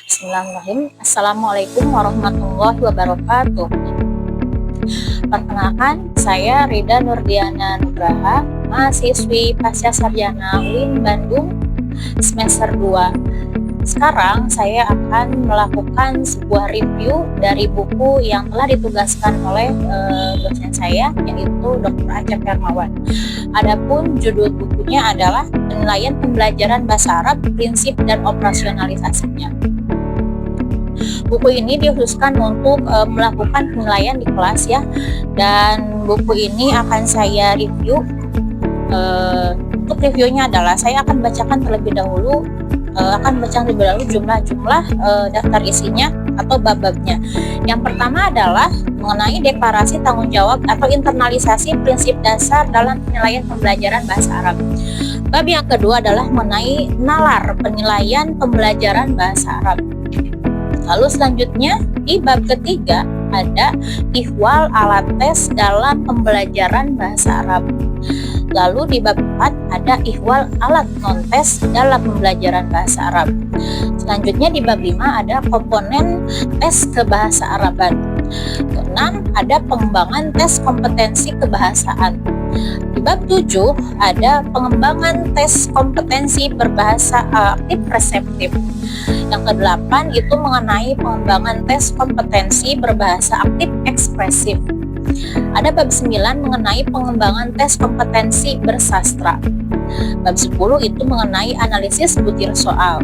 Bismillahirrahmanirrahim. Assalamualaikum warahmatullahi wabarakatuh. Perkenalkan, saya Rida Nurdiana Nugraha, mahasiswi Pasca Sarjana UIN Bandung semester 2. Sekarang saya akan melakukan sebuah review dari buku yang telah ditugaskan oleh dosen saya, yaitu Dr. Acep Hermawan. Adapun judul bukunya adalah Penilaian Pembelajaran Bahasa Arab, Prinsip dan Operasionalisasinya. Buku ini dikhususkan untuk melakukan penilaian di kelas ya, dan buku ini akan saya review. Untuk reviewnya adalah saya akan bacakan terlebih dahulu jumlah-jumlah daftar isinya atau bab-babnya. Yang pertama adalah mengenai deklarasi tanggung jawab atau internalisasi prinsip dasar dalam penilaian pembelajaran bahasa Arab. Bab yang kedua adalah mengenai nalar penilaian pembelajaran bahasa Arab. Lalu selanjutnya di bab ketiga ada ihwal alat tes dalam pembelajaran bahasa Arab. Lalu di bab 4 ada ihwal alat non-tes dalam pembelajaran bahasa Arab. Selanjutnya di bab 5 ada komponen tes kebahasa Araban. Keenam ada pengembangan tes kompetensi kebahasaan. Di bab 7 ada pengembangan tes kompetensi berbahasa aktif reseptif. Yang ke-8 itu mengenai pengembangan tes kompetensi berbahasa aktif ekspresif. Ada bab 9 mengenai pengembangan tes kompetensi bersastra. Bab 10 itu mengenai analisis butir soal.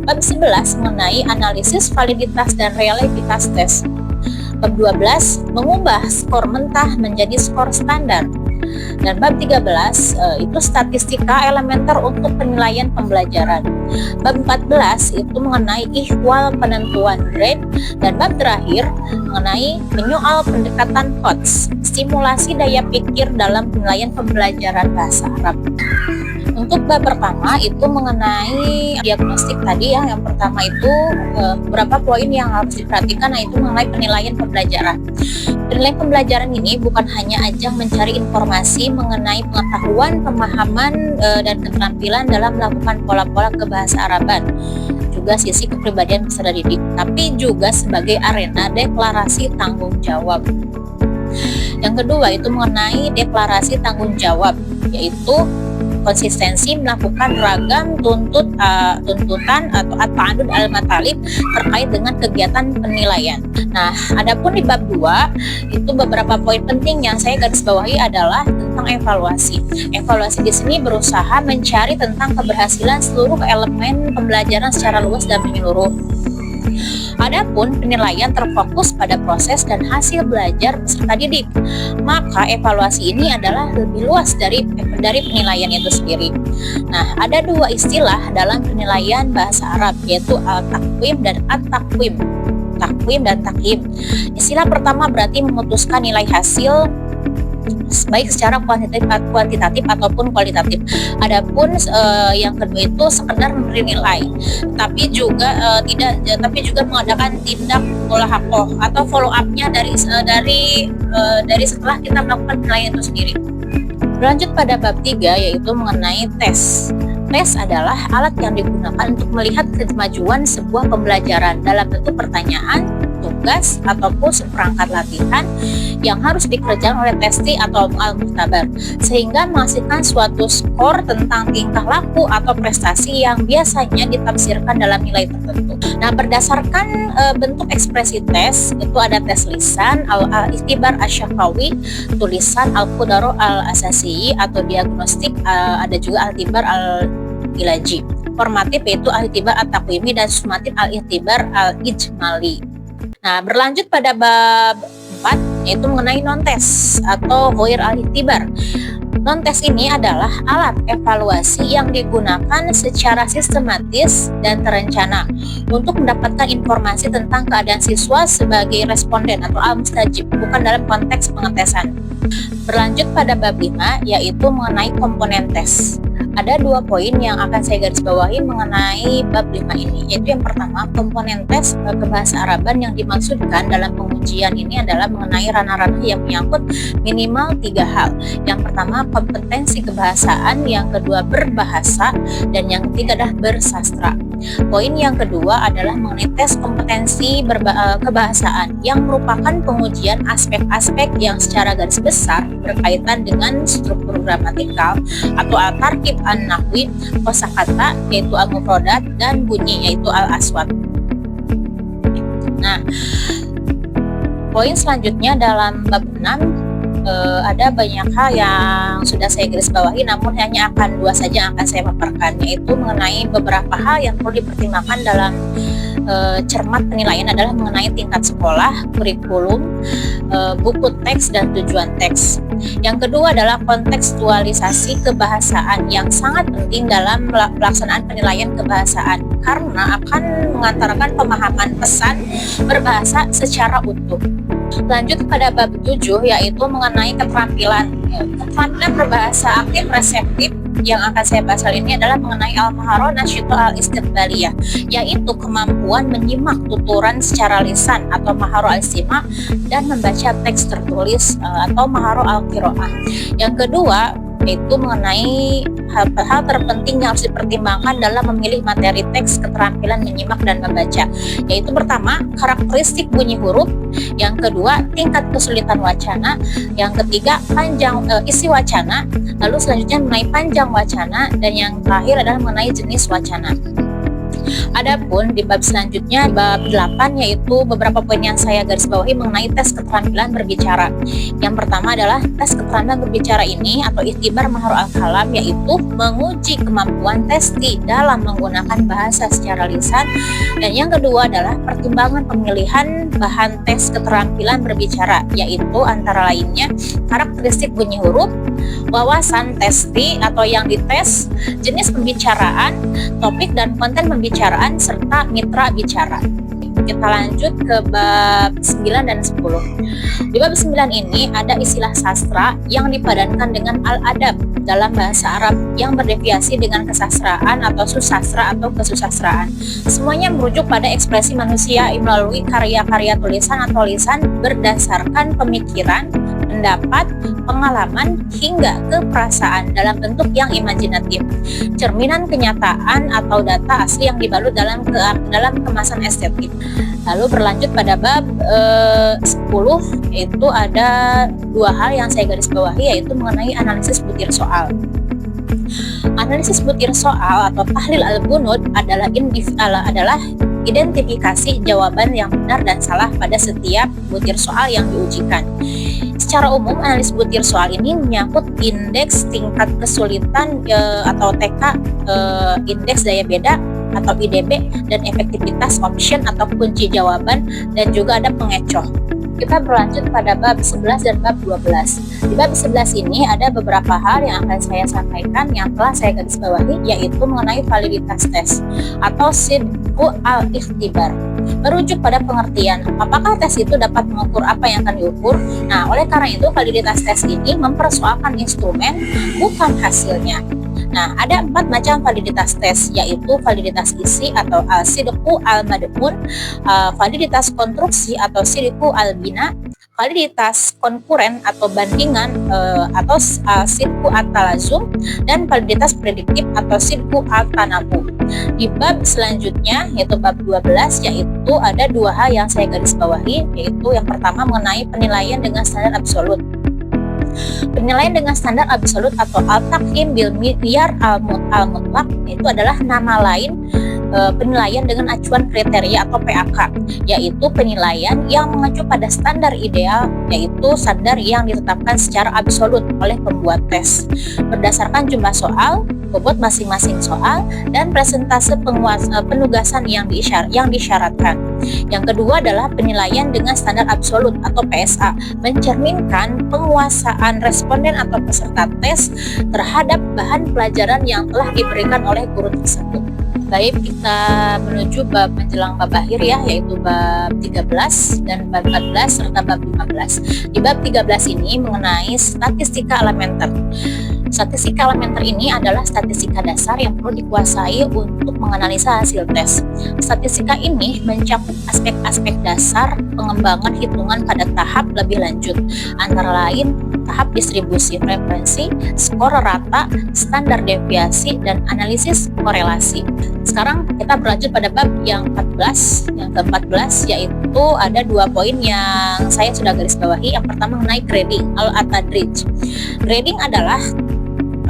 Bab 11 mengenai analisis validitas dan reliabilitas tes. Bab 12 mengubah skor mentah menjadi skor standar. Dan bab 13 itu statistika elementer untuk penilaian pembelajaran. Bab 14 itu mengenai ihwal penentuan grade, dan bab terakhir mengenai menyoal pendekatan POTS, stimulasi daya pikir dalam penilaian pembelajaran bahasa Arab. Untuk bab pertama itu mengenai diagnostik tadi ya. Yang pertama itu beberapa poin yang harus diperhatikan, yaitu mengenai penilaian pembelajaran. Penilaian pembelajaran ini bukan hanya ajang mencari informasi mengenai pengetahuan, pemahaman, dan keterampilan dalam melakukan pola-pola kebahasa Araban, juga sisi kepribadian peserta didik, tapi juga sebagai arena deklarasi tanggung jawab. Yang kedua itu mengenai deklarasi tanggung jawab, yaitu konsistensi melakukan ragam tuntutan atau at-ta'adud al-matalib terkait dengan kegiatan penilaian. Nah, adapun di bab 2 itu beberapa poin penting yang saya garis bawahi adalah tentang evaluasi. Evaluasi di sini berusaha mencari tentang keberhasilan seluruh elemen pembelajaran secara luas dan menyeluruh. Adapun penilaian terfokus pada proses dan hasil belajar peserta didik, maka evaluasi ini adalah lebih luas dari penilaian itu sendiri. Nah, ada dua istilah dalam penilaian bahasa Arab, yaitu al-takwim dan at-takwim. Takwim dan takim. Istilah pertama berarti memutuskan nilai hasil baik secara kuantitatif ataupun kualitatif. Adapun yang kedua itu sekedar memberi nilai, tapi juga mengadakan tindak mulahaqoh atau follow up-nya dari setelah kita melakukan penilaian itu sendiri. Berlanjut pada bab 3 yaitu mengenai tes. Tes adalah alat yang digunakan untuk melihat kemajuan sebuah pembelajaran dalam bentuk pertanyaan, tugas, ataupun seperangkat latihan yang harus dikerjakan oleh testi atau al-muhtabar, sehingga menghasilkan suatu skor tentang tingkah laku atau prestasi yang biasanya ditafsirkan dalam nilai tertentu. Nah, berdasarkan bentuk ekspresi tes, itu ada tes lisan, al-ikhtibar asy-syafawi, tulisan, al-qudaro al-asasi atau diagnostik, ada juga al-ikhtibar al-ilaji. Formatif yaitu al-ikhtibar at-taqwimi, dan sumatif al-ikhtibar al-ijmali. Nah, berlanjut pada bab 4 yaitu mengenai non-tes atau ghair al-ikhtibar. Non-tes ini adalah alat evaluasi yang digunakan secara sistematis dan terencana untuk mendapatkan informasi tentang keadaan siswa sebagai responden atau al-mustajib, bukan dalam konteks pengetesan. Berlanjut pada bab 5 yaitu mengenai komponen tes. Ada dua poin yang akan saya garis bawahi mengenai bab 5 ini, yaitu yang pertama, komponen tes kebahasa Araban yang dimaksudkan dalam pengujian ini adalah mengenai ranah-ranah yang menyangkut minimal 3 hal. Yang pertama, kompetensi kebahasaan, yang kedua berbahasa, dan yang ketiga adalah bersastra. Poin yang kedua adalah mengenai tes kompetensi kebahasaan yang merupakan pengujian aspek-aspek yang secara garis besar berkaitan dengan struktur gramatikal atau al-tarkib an-nahwi, kosakata yaitu al-mufradat, dan bunyi yaitu al-aswat. Nah, poin selanjutnya dalam bab 6 ada banyak hal yang sudah saya garis bawahi, namun hanya akan 2 saja yang akan saya paparkan, yaitu mengenai beberapa hal yang perlu dipertimbangkan dalam cermat penilaian adalah mengenai tingkat sekolah, kurikulum, buku teks, dan tujuan teks. Yang kedua adalah kontekstualisasi kebahasaan yang sangat penting dalam pelaksanaan penilaian kebahasaan karena akan mengantarkan pemahaman pesan berbahasa secara utuh. Lanjut pada bab 7 yaitu mengenai keterampilan berbahasa aktif reseptif. Yang akan saya bahas kali ini adalah mengenai al-maharah nasyitah al-istiqbaliyah, yaitu kemampuan menyimak tuturan secara lisan atau maharah al-istima' dan membaca teks tertulis atau maharah al-qiraah. Yang kedua yaitu mengenai hal terpenting yang harus dipertimbangkan dalam memilih materi teks keterampilan menyimak dan membaca, yaitu pertama karakteristik bunyi huruf, yang kedua tingkat kesulitan wacana, yang ketiga panjang isi wacana, lalu selanjutnya mengenai panjang wacana, dan yang terakhir adalah mengenai jenis wacana. Adapun di bab selanjutnya, bab 8, yaitu beberapa poin yang saya garis bawahi mengenai tes keterampilan berbicara. Yang pertama adalah tes keterampilan berbicara ini atau ikhtibar maharah al-kalam, yaitu menguji kemampuan testi dalam menggunakan bahasa secara lisan. Dan yang kedua adalah pertimbangan pemilihan bahan tes keterampilan berbicara, yaitu antara lainnya karakteristik bunyi huruf, wawasan testi atau yang dites, jenis pembicaraan, topik dan konten pembicaraan, serta mitra bicara. Kita lanjut ke bab 9 dan 10. Di bab 9 ini ada istilah sastra yang dipadankan dengan al-adab dalam bahasa Arab yang berdeviasi dengan kesastraan atau susastra atau kesusastraan. Semuanya merujuk pada ekspresi manusia melalui karya-karya tulisan atau lisan berdasarkan pemikiran, pendapat, pengalaman, hingga keperasaan dalam bentuk yang imajinatif, cerminan kenyataan atau data asli yang dibalut dalam kemasan estetik. Lalu berlanjut pada bab 10, yaitu ada 2 hal yang saya garis bawahi, yaitu mengenai analisis butir soal. Analisis butir soal atau tahlil al-bunud adalah identifikasi jawaban yang benar dan salah pada setiap butir soal yang diujikan. Secara umum, analisis butir soal ini menyangkut indeks tingkat kesulitan atau TK, indeks daya beda atau IDB, dan efektivitas option atau kunci jawaban, dan juga ada pengecoh. Kita berlanjut pada bab 11 dan bab 12. Di bab 11 ini ada beberapa hal yang akan saya sampaikan yang telah saya garis bawahi, yaitu mengenai validitas tes atau sidqu al-ikhtibar. Merujuk pada pengertian apakah tes itu dapat mengukur apa yang akan diukur. Nah, oleh karena itu validitas tes ini mempersoalkan instrumen, bukan hasilnya. Nah, ada 4 macam validitas tes, yaitu validitas isi atau al-sidqu al-madmun, validitas konstruksi atau sidqu al-bina, validitas konkuren atau bandingan atau sidqu at-talazum, dan validitas prediktif atau sidqu at-tanabu. Di bab selanjutnya, yaitu bab 12, yaitu ada 2 hal yang saya garis bawahi, yaitu yang pertama mengenai penilaian dengan standar absolut. Penilaian dengan standar absolut atau al-taqyim bil miyar al-mutlaq itu adalah nama lain penilaian dengan acuan kriteria atau PAK, yaitu penilaian yang mengacu pada standar ideal, yaitu standar yang ditetapkan secara absolut oleh pembuat tes berdasarkan jumlah soal, bobot masing-masing soal, dan presentase penugasan yang disyaratkan. Yang kedua adalah penilaian dengan standar absolut atau PSA, mencerminkan penguasaan responden atau peserta tes terhadap bahan pelajaran yang telah diberikan oleh guru tersebut. Baik, kita menuju bab menjelang bab akhir ya, yaitu bab 13 dan bab 14 serta bab 15. Di bab 13 ini mengenai statistika elementer. Statistika elementer ini adalah statistika dasar yang perlu dikuasai untuk menganalisa hasil tes. Statistika ini mencakup aspek-aspek dasar pengembangan hitungan pada tahap lebih lanjut, antara lain tahap distribusi frekuensi, skor rata, standar deviasi, dan analisis korelasi. Sekarang kita berlanjut pada bab yang 14. Yang ke-14 yaitu ada 2 poin yang saya sudah garis bawahi. Yang pertama mengenai grading atau tadrij. Grading adalah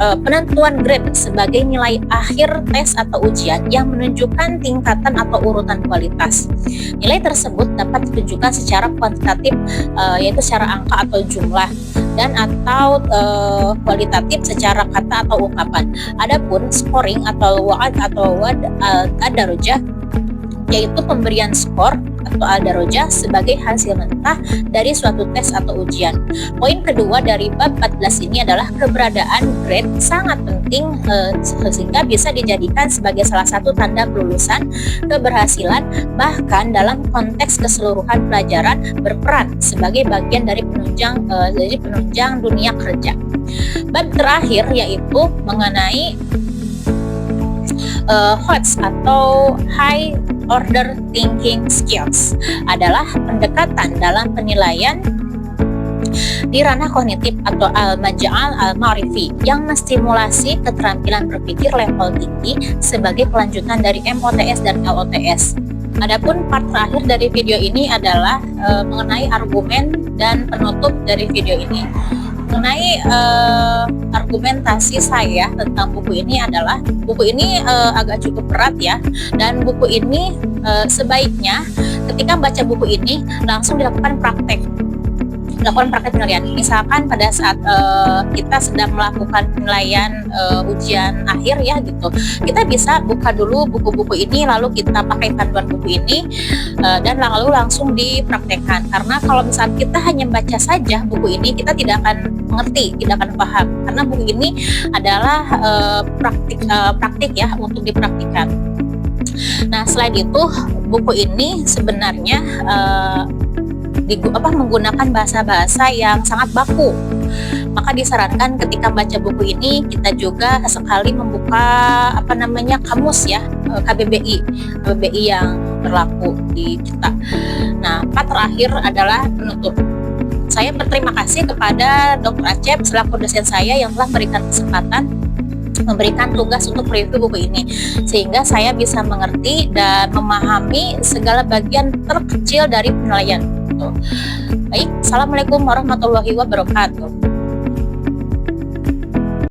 penentuan grade sebagai nilai akhir tes atau ujian yang menunjukkan tingkatan atau urutan kualitas. Nilai tersebut dapat ditunjukkan secara kuantitatif, yaitu secara angka atau jumlah, dan atau kualitatif secara kata atau ungkapan. Adapun scoring atau ad-darajah yaitu pemberian skor atau al-darajah sebagai hasil mentah dari suatu tes atau ujian. Poin kedua dari bab 14 ini adalah keberadaan grade sangat penting sehingga bisa dijadikan sebagai salah satu tanda kelulusan, keberhasilan, bahkan dalam konteks keseluruhan pelajaran berperan sebagai bagian dari penunjang dunia kerja. Bab terakhir yaitu mengenai HOTS atau High Order Thinking Skills adalah pendekatan dalam penilaian di ranah kognitif atau al-maj'al al-ma'rifi yang menstimulasi keterampilan berpikir level tinggi sebagai kelanjutan dari MOTS dan LOTS. Adapun part terakhir dari video ini adalah mengenai argumen dan penutup dari video ini. Mengenai argumentasi saya tentang buku ini adalah buku ini agak cukup berat ya, dan buku ini sebaiknya ketika baca buku ini langsung dilakukan praktek penilaian. Misalkan pada saat kita sedang melakukan penilaian ujian akhir ya gitu, kita bisa buka dulu buku-buku ini, lalu kita pakai panduan buku ini dan lalu langsung dipraktekkan. Karena kalau misalnya kita hanya baca saja buku ini, kita tidak akan mengerti, tidak akan paham, karena buku ini adalah praktik ya, untuk dipraktikkan. Nah, selain itu buku ini sebenarnya menggunakan bahasa-bahasa yang sangat baku. Maka disarankan ketika baca buku ini kita juga sekali membuka kamus ya, KBBI yang berlaku di kita. Nah, part terakhir adalah penutup. Saya berterima kasih kepada Dr. Acep selaku dosen saya yang telah memberikan tugas untuk review buku ini, sehingga saya bisa mengerti dan memahami segala bagian terkecil dari penilaian. Baik, assalamualaikum warahmatullahi wabarakatuh.